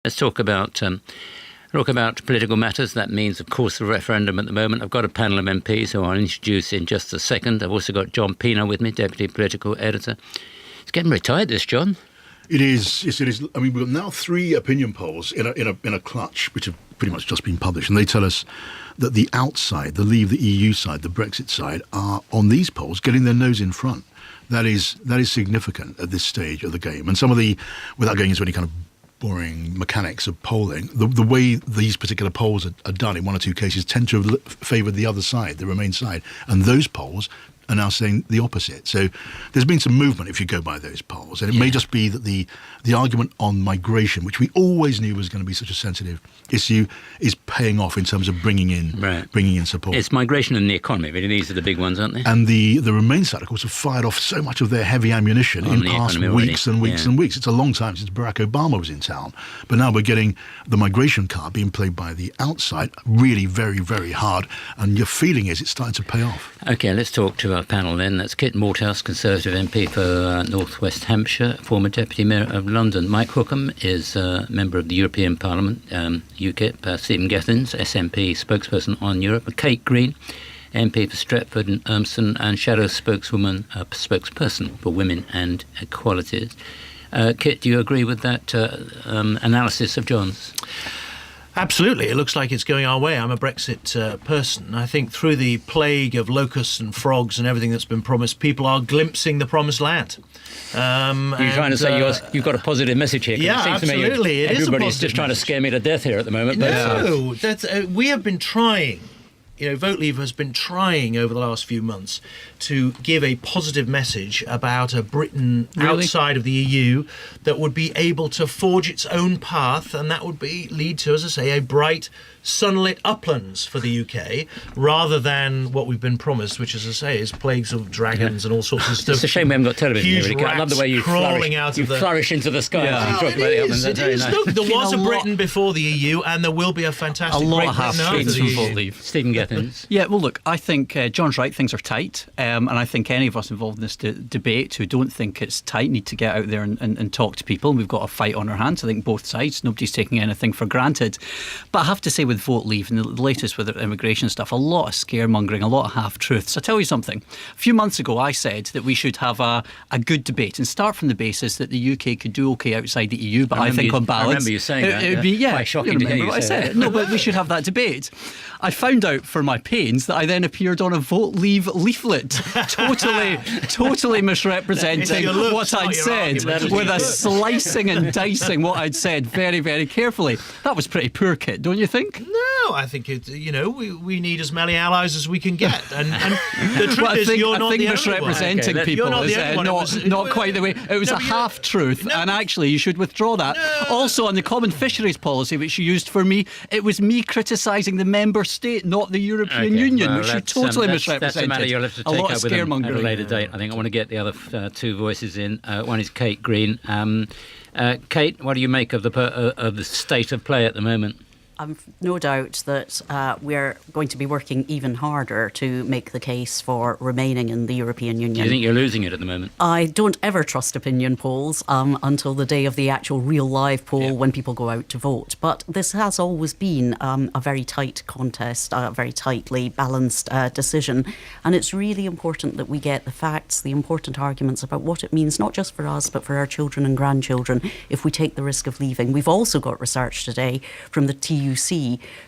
Let's talk about political matters. That means, of course, the referendum at the moment. I've got a panel of MPs who I'll introduce in just a second. I've also got John Pino with me, Deputy Political Editor. It's getting very tight, this, John. It is. Yes, it is. I mean, we've got now 3 opinion polls in a clutch, which have pretty much just been published, and they tell us that the outside, the Leave the EU side, the Brexit side, are on these polls getting their nose in front. That is significant at this stage of the game. And some of the, without going into any kind of boring mechanics of polling, the way these particular polls are done in 1 or 2 cases tend to have favoured the other side, the Remain side, and those polls are now saying the opposite. So there's been some movement if you go by those polls, and it may just be that the argument on migration, which we always knew was going to be such a sensitive issue, is paying off in terms of bringing in support. It's migration and the economy, really. These are the big ones, aren't they? And the Remain side, of course, have fired off so much of their heavy ammunition in past weeks and weeks and weeks. It's a long time since Barack Obama was in town, but now we're getting the migration card being played by the outside really very, very hard, and your feeling is it's starting to pay off. OK, let's talk to our panel then. That's Kit Malthouse, Conservative MP for North West Hampshire, former Deputy Mayor of London. Mike Hookem is a member of the European Parliament, UKIP. Stephen Gethin, SNP spokesperson on Europe. Kate Green, MP for Stretford and Urmston, and Shadow spokesperson for Women and Equalities. Kit, do you agree with that analysis of John's? Absolutely. It looks like it's going our way. I'm a Brexit person. I think through the plague of locusts and frogs and everything that's been promised, people are glimpsing the promised land. You're trying to say you've got a positive message here? Yeah, absolutely. Everybody's just trying to scare me to death here at the moment. No, we have been trying. Vote Leave has been trying over the last few months to give a positive message about a Britain outside of the EU that would be able to forge its own path, and that would lead to, as I say, a bright, sunlit uplands for the UK, rather than what we've been promised, which, as I say, is plagues of dragons and all sorts of stuff. It's a shame we haven't got television here. Really. I love the way you flourish into the sky. Yeah. Look, there was a Britain before the EU, and there will be a fantastic Great Britain after the EU. Stephen Gethin. Yeah, well, look, I think John's right. Things are tight, and I think any of us involved in this debate who don't think it's tight need to get out there and talk to people. We've got a fight on our hands. I think both sides. Nobody's taking anything for granted. But I have to say, with Vote Leave and the latest with the immigration stuff, a lot of scaremongering, a lot of half-truths. I tell you something. A few months ago, I said that we should have a good debate and start from the basis that the UK could do okay outside the EU, but I think on balance... I remember you saying that. It would be, quite shocking to hear you I said. No, but we should have that debate. I found out for my pains that I then appeared on a Vote Leave leaflet, totally misrepresenting what I'd said, with a slicing and dicing what I'd said very, very carefully. That was pretty poor, Kit, don't you think? No, I think we need as many allies as we can get, and the truth is you're not the only one. Misrepresenting people is not quite the way. It was a half-truth, and actually you should withdraw that. Also, on the common fisheries policy, which you used for me, it was me criticising the member state, not the European Union, which you totally misrepresented. That's a matter you'll have to take up with them at a later date. I think I want to get the other 2 voices in. One is Kate Green. Kate, what do you make of the state of play at the moment? I've no doubt that we're going to be working even harder to make the case for remaining in the European Union. Do you think you're losing it at the moment? I don't ever trust opinion polls until the day of the actual real live poll when people go out to vote. But this has always been a very tight contest, a very tightly balanced decision. And it's really important that we get the facts, the important arguments about what it means, not just for us, but for our children and grandchildren, if we take the risk of leaving. We've also got research today from the TUC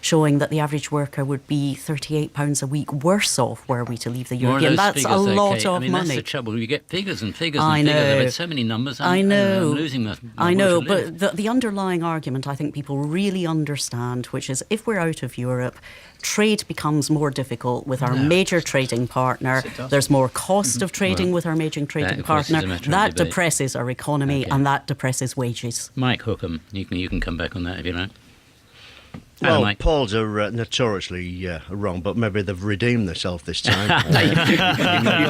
showing that the average worker would be £38 a week worse off were we to leave the European. That's a lot of money. That's the trouble. You get figures and figures and figures. I've had so many numbers. I know. I'm losing them. I know, but the underlying argument I think people really understand, which is if we're out of Europe, trade becomes more difficult with our major trading partner. There's more cost of trading with our major trading partner. That depresses our economy and that depresses wages. Mike Hookem, you can come back on that if you like. Well, polls are notoriously wrong, but maybe they've redeemed themselves this time. You've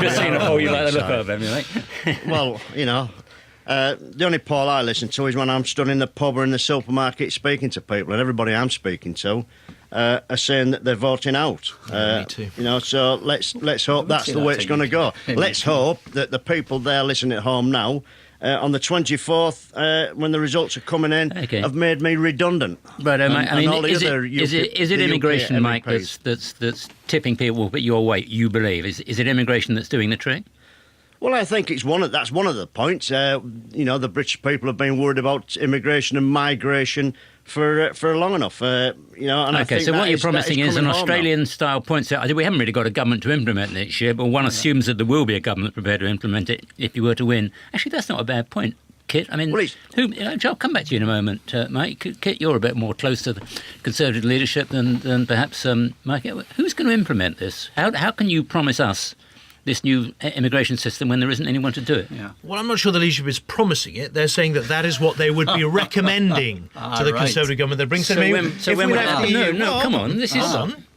just seen a poll you like the look of, haven't you, mate? Well, the only poll I listen to is when I'm stood in the pub or in the supermarket speaking to people, and everybody I'm speaking to are saying that they're voting out. Me too. So let's hope that's the way it's going to go. Let's hope that the people there listening at home now on the 24th, when the results are coming in, have made me redundant. But is it the immigration, UK Mike, MEPs. that's tipping people your way? You believe is it immigration that's doing the trick? Well, I think that's one of the points. The British people have been worried about immigration and migration for long enough. And I think so what you're promising is an coming home now. Australian-style point. So we haven't really got a government to implement it this year, but one assumes that there will be a government prepared to implement it if you were to win. Actually, that's not a bad point, Kit. I mean, I'll come back to you in a moment, Mike. Kit, you're a bit more close to the Conservative leadership than perhaps Mike. Who's going to implement this? How can you promise us this new immigration system when there isn't anyone to do it? Yeah. Well, I'm not sure the leadership is promising it. They're saying that is what they would be recommending to the Conservative government. They bring come on. This is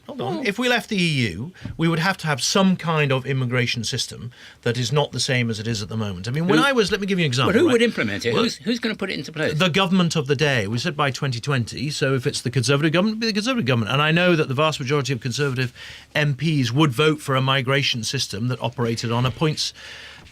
Hold on. If we left the EU, we would have to have some kind of immigration system that is not the same as it is at the moment. I mean, let me give you an example. But who would implement it? Who's going to put it into place? The government of the day. We said by 2020, so if it's the Conservative government, it'll be the Conservative government. And I know that the vast majority of Conservative MPs would vote for a migration system that operated on a points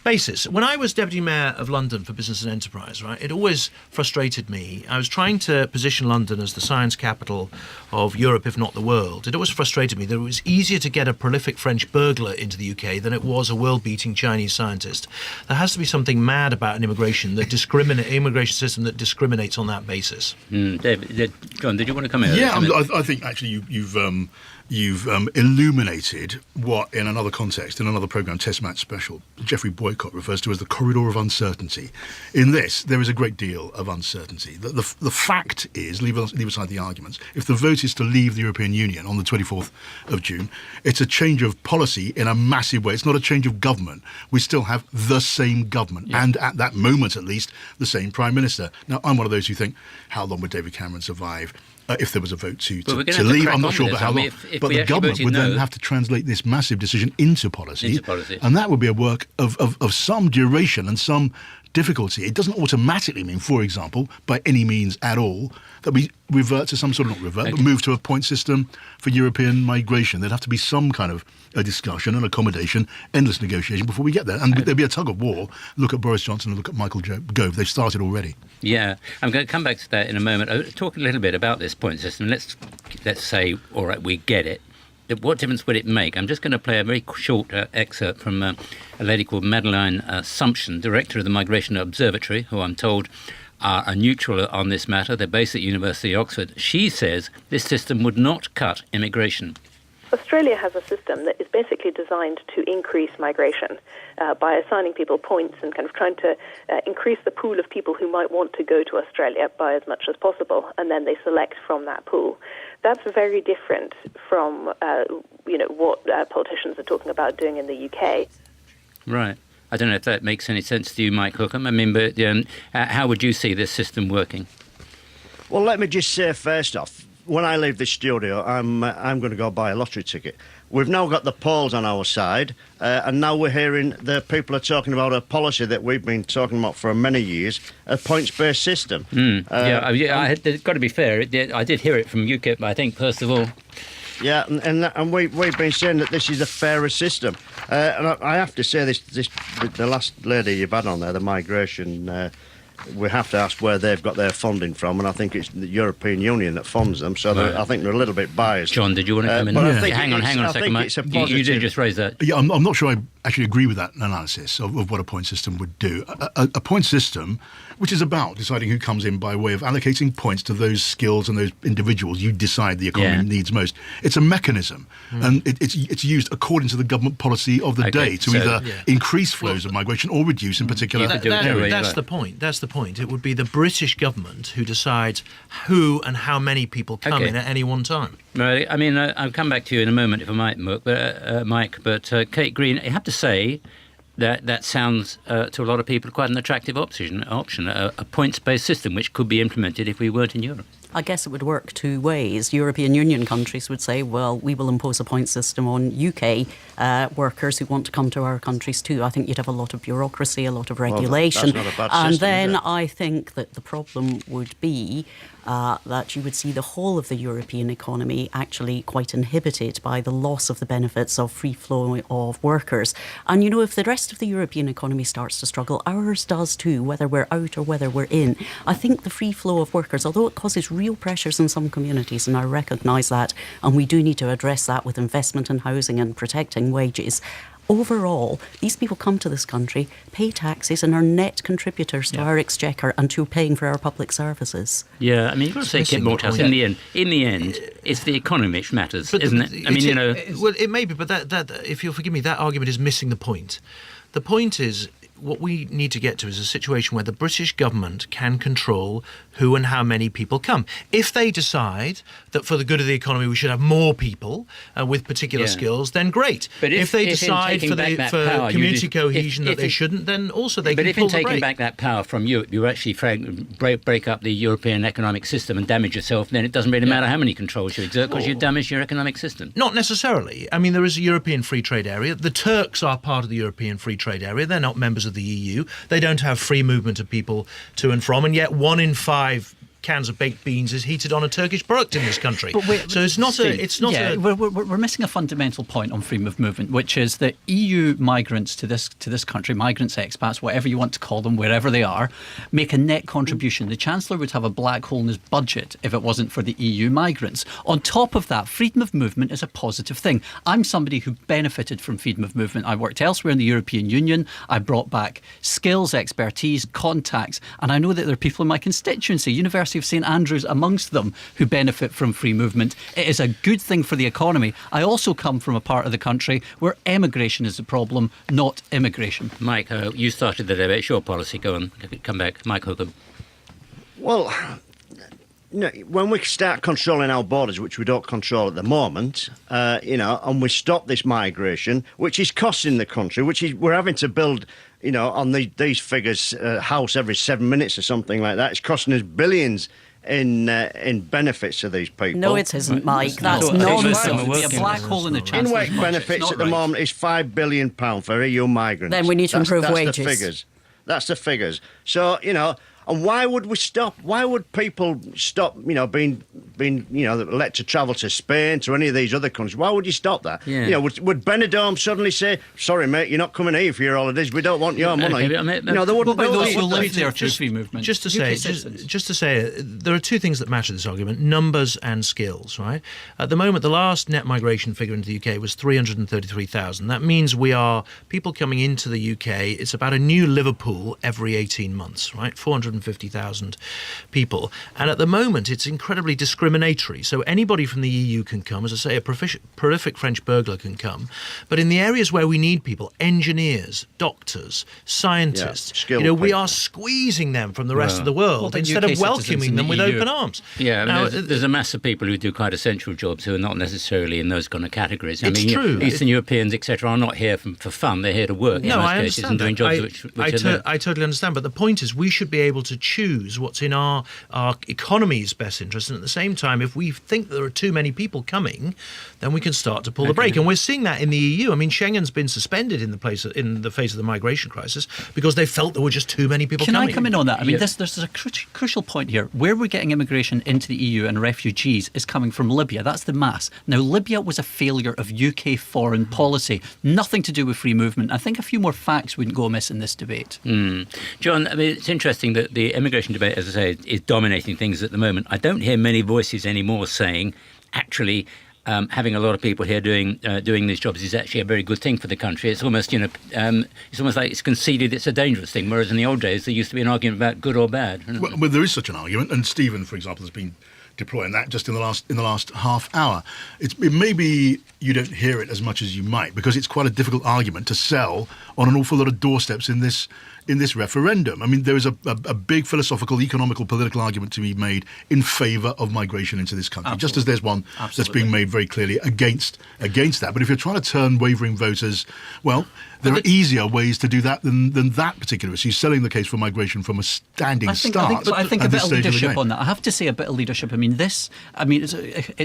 basis. When I was Deputy Mayor of London for Business and Enterprise, right, it always frustrated me. I was trying to position London as the science capital of Europe, if not the world. It always frustrated me that it was easier to get a prolific French burglar into the UK than it was a world-beating Chinese scientist. There has to be something mad about an immigration system that discriminates on that basis. David, John, did you want to come in? Yeah, I think actually you've illuminated what, in another context, in another programme, Test Match Special, Geoffrey Boycott refers to as the corridor of uncertainty. In this, there is a great deal of uncertainty. The fact is, leave aside the arguments, if the vote is to leave the European Union on the 24th of June, it's a change of policy in a massive way. It's not a change of government. We still have the same government, and at that moment, at least, the same Prime Minister. Now, I'm one of those who think, how long would David Cameron survive? If there was a vote to leave, I'm not sure about how long. But the government would then have to translate this massive decision into policy. And that would be a work of some duration and some difficulty. It doesn't automatically mean, for example, by any means at all, that we revert to some sort of, not revert, but move to a point system for European migration. There'd have to be some kind of a discussion and accommodation, endless negotiation before we get there. And there'd be a tug of war. Look at Boris Johnson and look at Michael Gove. They've started already. Yeah, I'm going to come back to that in a moment. Talk a little bit about this point system. Let's say, all right, we get it. What difference would it make? I'm just going to play a very short excerpt from a lady called Madeleine Sumption, director of the Migration Observatory, who I'm told are neutral on this matter. They're based at University of Oxford. She says this system would not cut immigration. Australia has a system that is basically designed to increase migration by assigning people points and kind of trying to increase the pool of people who might want to go to Australia by as much as possible, and then they select from that pool. That's very different from what politicians are talking about doing in the UK. Right. I don't know if that makes any sense to you, Mike Hookem. I mean, but how would you see this system working? Well, let me just say first off, when I leave this studio, I'm going to go buy a lottery ticket. We've now got the polls on our side, and now we're hearing the people are talking about a policy that we've been talking about for many years, a points-based system. It's got to be fair. I did hear it from UKIP, I think, first of all. Yeah, and we've been saying that this is a fairer system. And I have to say, the last lady you've had on there, the migration, we have to ask where they've got their funding from, and I think it's the European Union that funds them, so I think they're a little bit biased. John, did you want to come in? Hang on a second, Mike. You did just raise that. Yeah, I'm not sure I actually agree with that analysis of what a point system would do. A point system, which is about deciding who comes in by way of allocating points to those skills and those individuals you decide the economy needs most. It's a mechanism, and it's used according to the government policy of the day to either increase flows of migration or reduce in particular areas. That's the point. That's the point. It would be the British government who decides who and how many people come in at any one time. Right. I mean, I'll come back to you in a moment if I might, Mike. But Kate Green, I have to say that sounds to a lot of people quite an attractive option, a points-based system which could be implemented if we weren't in Europe. I guess it would work two ways. European Union countries would say, well, we will impose a point system on UK workers who want to come to our countries too. I think you'd have a lot of bureaucracy, a lot of regulation. Well, that's not a bad and system, then I think that the problem would be that you would see the whole of the European economy actually quite inhibited by the loss of the benefits of free flow of workers. And, if the rest of the European economy starts to struggle, ours does too, whether we're out or whether we're in. I think the free flow of workers, although it causes real pressures in some communities, and I recognise that, and we do need to address that with investment in housing and protecting wages, overall, these people come to this country, pay taxes, and are net contributors to our exchequer and to paying for our public services. Yeah, I mean, you've got to say, Kit Malthouse, in the end, it's the economy which matters, isn't it? I mean, Well, it may be, but that, if you'll forgive me, that argument is missing the point. The point is, what we need to get to is a situation where the British government can control who and how many people come. If they decide that for the good of the economy we should have more people with particular skills, then great. But if they decide for community cohesion that they shouldn't, then also they can pull the brake. But if in taking back that power from Europe, you actually break up the European economic system and damage yourself, then it doesn't really matter how many controls you exert because you damage your economic system. Not necessarily. I mean, there is a European free trade area. The Turks are part of the European free trade area. They're not members of the EU. They don't have free movement of people to and from, and yet 1 in 5 cans of baked beans is heated on a Turkish product in this country. So it's not we're missing a fundamental point on freedom of movement, which is that EU migrants to this country, migrants, expats, whatever you want to call them, wherever they are, make a net contribution. The Chancellor would have a black hole in his budget if it wasn't for the EU migrants. On top of that, freedom of movement is a positive thing. I'm somebody who benefited from freedom of movement. I worked elsewhere in the European Union. I brought back skills, expertise, contacts, and I know that there are people in my constituency, University of St Andrews amongst them, who benefit from free movement. It is a good thing for the economy. I also come from a part of the country where emigration is the problem, not immigration. Mike, you started the debate. It's your policy. Go on, come back. Mike Hookem. Well, when we start controlling our borders, which we don't control at the moment, and we stop this migration, which is costing the country, we're having to build, on these figures, a house every 7 minutes or something like that. It's costing us billions in benefits to these people. No, it isn't, Mike. That's nonsense. A black hole in the Chancellor's in-work benefits at the moment is £5 billion for EU migrants. Then we need to improve wages. That's the figures. So, and why would we stop? Why would people stop, being let to travel to Spain, to any of these other countries? Why would you stop that? Yeah. Would Benidorm suddenly say, sorry, mate, you're not coming here for your holidays, we don't want your money? They wouldn't. Those who live there through free movement. Just to say, there are two things that matter to this argument: numbers and skills. Right? At the moment, the last net migration figure into the UK was 333,000. That means we are people coming into the UK. It's about a new Liverpool every 18 months. Right? 450,000 people, and at the moment, it's incredibly discriminatory. So anybody from the EU can come. As I say, a prolific French burglar can come, but in the areas where we need people, engineers, doctors, scientists, we are squeezing them from the rest of the world instead of welcoming them with open arms. Yeah, now, there's a mass of people who do quite essential jobs who are not necessarily in those kind of categories. True. Eastern Europeans, etc., are not here for fun. They're here to work. No, I cases, understand and doing that. jobs I totally understand. But the point is, we should be able to choose what's in our economy's best interest, and at the same time, if we think there are too many people coming, then we can start to pull the brake. And we're seeing that in the EU. I mean, Schengen's been suspended in the face of the migration crisis because they felt there were just too many people coming. Can I come in on that? I mean, there's a crucial point here. Where we're getting immigration into the EU and refugees is coming from Libya. That's the mass. Now, Libya was a failure of UK foreign policy. Nothing to do with free movement. I think a few more facts wouldn't go amiss in this debate. John, I mean, it's interesting that the immigration debate, as I say, is dominating things at the moment. I don't hear many voices anymore saying, actually, having a lot of people here doing these jobs is actually a very good thing for the country. It's almost, it's almost like it's conceded it's a dangerous thing, whereas in the old days there used to be an argument about good or bad. Well, there is such an argument, and Stephen, for example, has been deploying that just in the last half hour. It maybe you don't hear it as much as you might because it's quite a difficult argument to sell on an awful lot of doorsteps in this referendum. I mean, there is a big philosophical, economical, political argument to be made in favour of migration into this country, just as there's one that's being made very clearly against that. But if you're trying to turn wavering voters, well, there are easier ways to do that than that particular issue, selling the case for migration from a standing start. I think a bit of leadership on that. I have to say a bit of leadership in mean,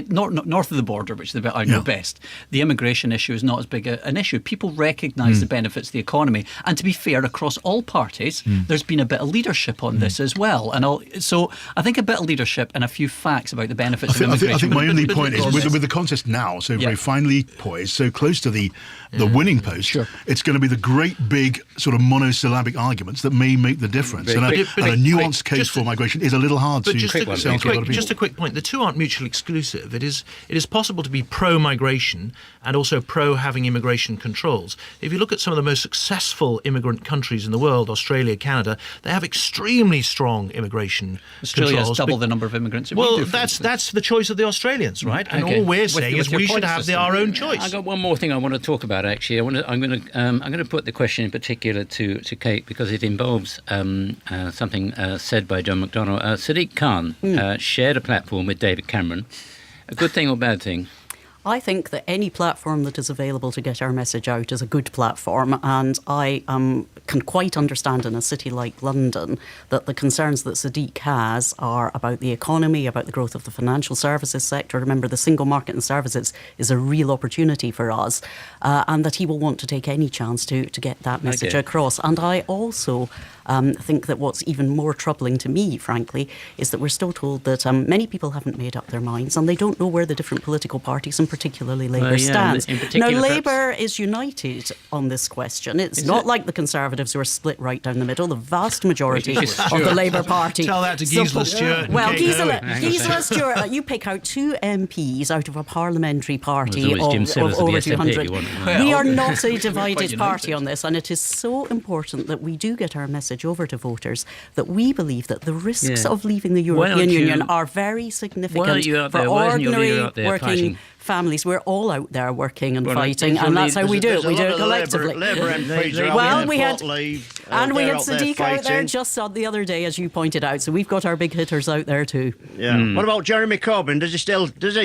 north of the border, which is the bit I know best, the immigration issue is not as big an issue. People recognise the benefits of the economy. And to be fair, across all parties, there's been a bit of leadership on this as well. And so I think a bit of leadership and a few facts about the benefits of immigration. I think my only point is, with the contest now, so very finely poised, so close to the winning post, it's going to be the great big sort of monosyllabic arguments that may make the difference. And a nuanced case for migration is a little hard to sell to a lot of people. Just a quick point. The two aren't mutually exclusive. It is possible to be pro-migration and also pro-having immigration controls. If you look at some of the most successful immigrant countries in the world, Australia, Canada, they have extremely strong immigration Australia controls. has double the number of immigrants. Well, that's the choice of the Australians, right? And all we're saying is we should have our own choice. I've got one more thing I want to talk about. Actually, I'm going to put the question in particular to Kate because it involves something said by John McDonnell. Sadiq Khan shared a platform with David Cameron. A good thing or bad thing? I think that any platform that is available to get our message out is a good platform, and I can quite understand in a city like London that the concerns that Sadiq has are about the economy, about the growth of the financial services sector. Remember, the single market in services is a real opportunity for us, and that he will want to take any chance to get that message across. And I also think that what's even more troubling to me, frankly, is that we're still told that many people haven't made up their minds and they don't know where the different political parties, and particularly Labour, stands. Now, Labour is united on this question. It's not like the Conservatives who are split right down the middle. The vast majority of the Labour Party. Tell that to Gisela Stewart. Well, Gisela Stewart, you pick out 2 MPs out of a parliamentary party of over 200. We are not a divided party on this, and it is so important that we do get our message over to voters that we believe that the risks of leaving the European Union are very significant for ordinary working families. We're all out there working and fighting, and that's how we do it. We do it collectively. Well, we had Sadiq out there just the other day, as you pointed out. So we've got our big hitters out there too. Yeah. What about Jeremy Corbyn? Does he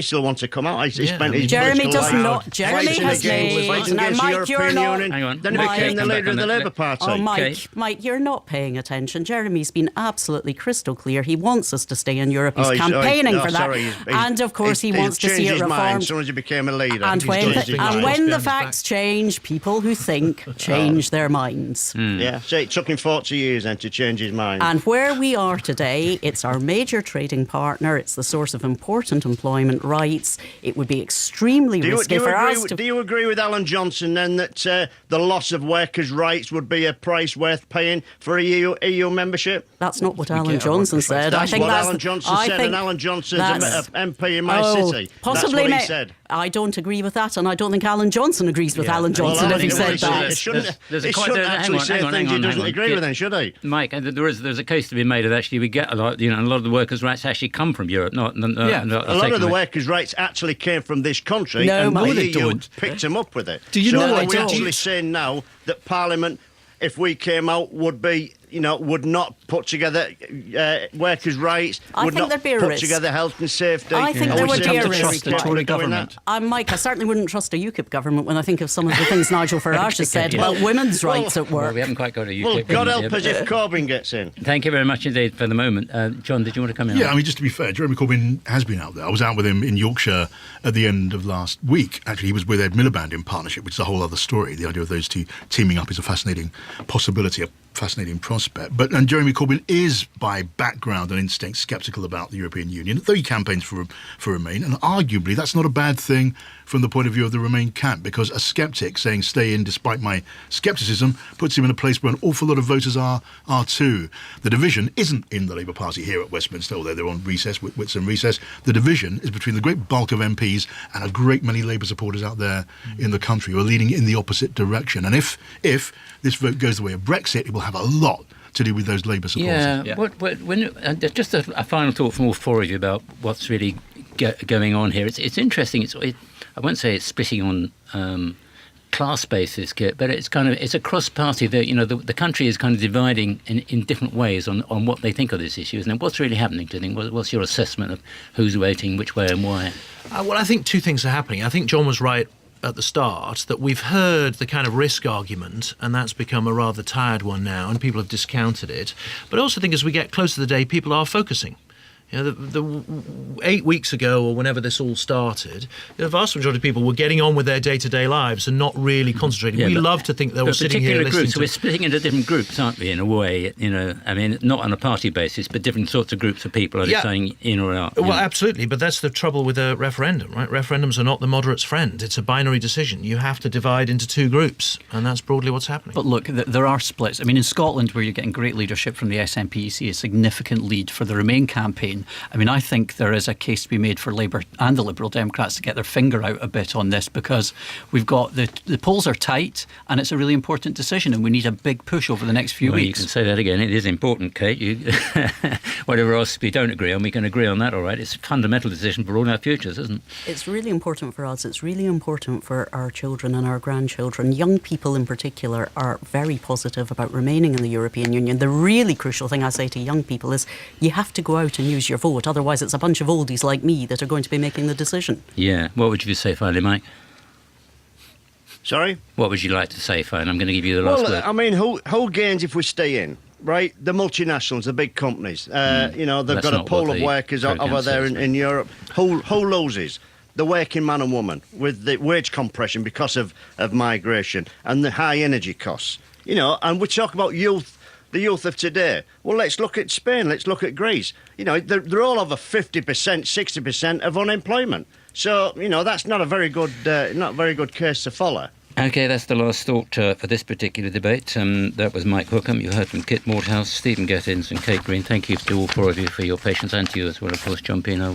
still want to come out? He spent his Jeremy does not. Jeremy has made. Now, Mike, you're not. Then he became the leader of the Labour Party. Oh, Mike, you're not paying attention. Jeremy's been absolutely crystal clear. He wants us to stay in Europe. He's campaigning for that, and of course he wants to see it reformed. As soon as he became a leader. And when the facts change, people who think change their minds. Yeah, so it took him 40 years then to change his mind. And where we are today, it's our major trading partner. It's the source of important employment rights. It would be extremely risky for us to... Do you agree with Alan Johnson then that the loss of workers' rights would be a price worth paying for EU membership? That's not what Alan Johnson said. That's what Alan Johnson said, and Alan Johnson's an MP in my city. Possibly, that's what he said. I don't agree with that, and I don't think Alan Johnson agrees with Alan Johnson if he said that. He shouldn't actually say things he doesn't agree with, then, should he? Mike, there's a case to be made of actually we get a lot of the workers' rights actually come from Europe, not a lot of the workers' rights actually came from this country, and the EU picked them up with it. Do you know are we actually saying now that Parliament, if we came out, would not put together workers' rights, would not put together health and safety? I think there would be a risk. Trust the Tory government. Mike, I certainly wouldn't trust a UKIP government when I think of some of the things Nigel Farage has said about women's rights at work. Well, we haven't quite got a UKIP government. God help us if Corbyn gets in. Thank you very much indeed for the moment. John, did you want to come in? Yeah, I mean, just to be fair, Jeremy Corbyn has been out there. I was out with him in Yorkshire at the end of last week. Actually, he was with Ed Miliband in partnership, which is a whole other story. The idea of those two teaming up is a fascinating possibility, a fascinating prospect. And Jeremy Corbyn is, by background and instinct, sceptical about the European Union, though he campaigns for Remain. And arguably, that's not a bad thing from the point of view of the Remain camp, because a sceptic saying stay in despite my scepticism puts him in a place where an awful lot of voters are too. The division isn't in the Labour Party here at Westminster, although they're on recess, Whitsun recess. The division is between the great bulk of MPs and a great many Labour supporters out there in the country who are leaning in the opposite direction. And if this vote goes the way of Brexit, it will have a lot to do with those Labour supporters. Yeah. Just a final thought from all four of you about what's really going on here. It's interesting. I won't say it's splitting on class basis, but it's a cross-party. The country is kind of dividing in different ways on what they think of this issue. And what's really happening? Do you think? What's your assessment of who's voting which way and why? Well, I think two things are happening. I think John was right at the start that we've heard the kind of risk argument, and that's become a rather tired one now, and people have discounted it. But I also think as we get closer to the day, people are focusing. You know, the 8 weeks ago or whenever this all started, the vast majority of people were getting on with their day-to-day lives and not really concentrating. Yeah, we but- love to think they were But sitting here particular listening groups, to... we're splitting into different groups, aren't we, in a way? You know, I mean, not on a party basis, but different sorts of groups of people are Yeah. deciding in or out. you Well, know. absolutely, but that's the trouble with a referendum, right? Referendums are not the moderate's friend. It's a binary decision. You have to divide into two groups, and that's broadly what's happening. But look, there are splits. I mean, in Scotland, where you're getting great leadership from the SNP, you see a significant lead for the Remain campaign. I mean, I think there is a case to be made for Labour and the Liberal Democrats to get their finger out a bit on this, because we've got the polls are tight and it's a really important decision, and we need a big push over the next few Well, you weeks. can say that again. It is important, Kate. Whatever else we don't agree on, we can agree on that, all right? It's a fundamental decision for all our futures, isn't it? It's really important for us. It's really important for our children and our grandchildren. Young people in particular are very positive about remaining in the European Union. The really crucial thing I say to young people is you have to go out and use your vote. Otherwise, it's a bunch of oldies like me that are going to be making the decision. Yeah. What would you say finally, Mike? Sorry? What would you like to say, Fine? I'm going to give you the last Well, word. I mean, who gains if we stay in? Right, the multinationals, the big companies. You know, they've That's got a not pool what of the workers programme over there says, in Europe. Who loses? The working man and woman with the wage compression because of migration and the high energy costs. You know, and we talk about youth, the youth of today. Well, let's look at Spain. Let's look at Greece. You know, they're all over 50%, 60% of unemployment. So, you know, that's not a very good case to follow. OK, that's the last thought for this particular debate. That was Mike Hookem. You heard from Kit Malthouse, Stephen Gettins and Kate Green. Thank you to all four of you for your patience, and to you as well, of course, John Pino.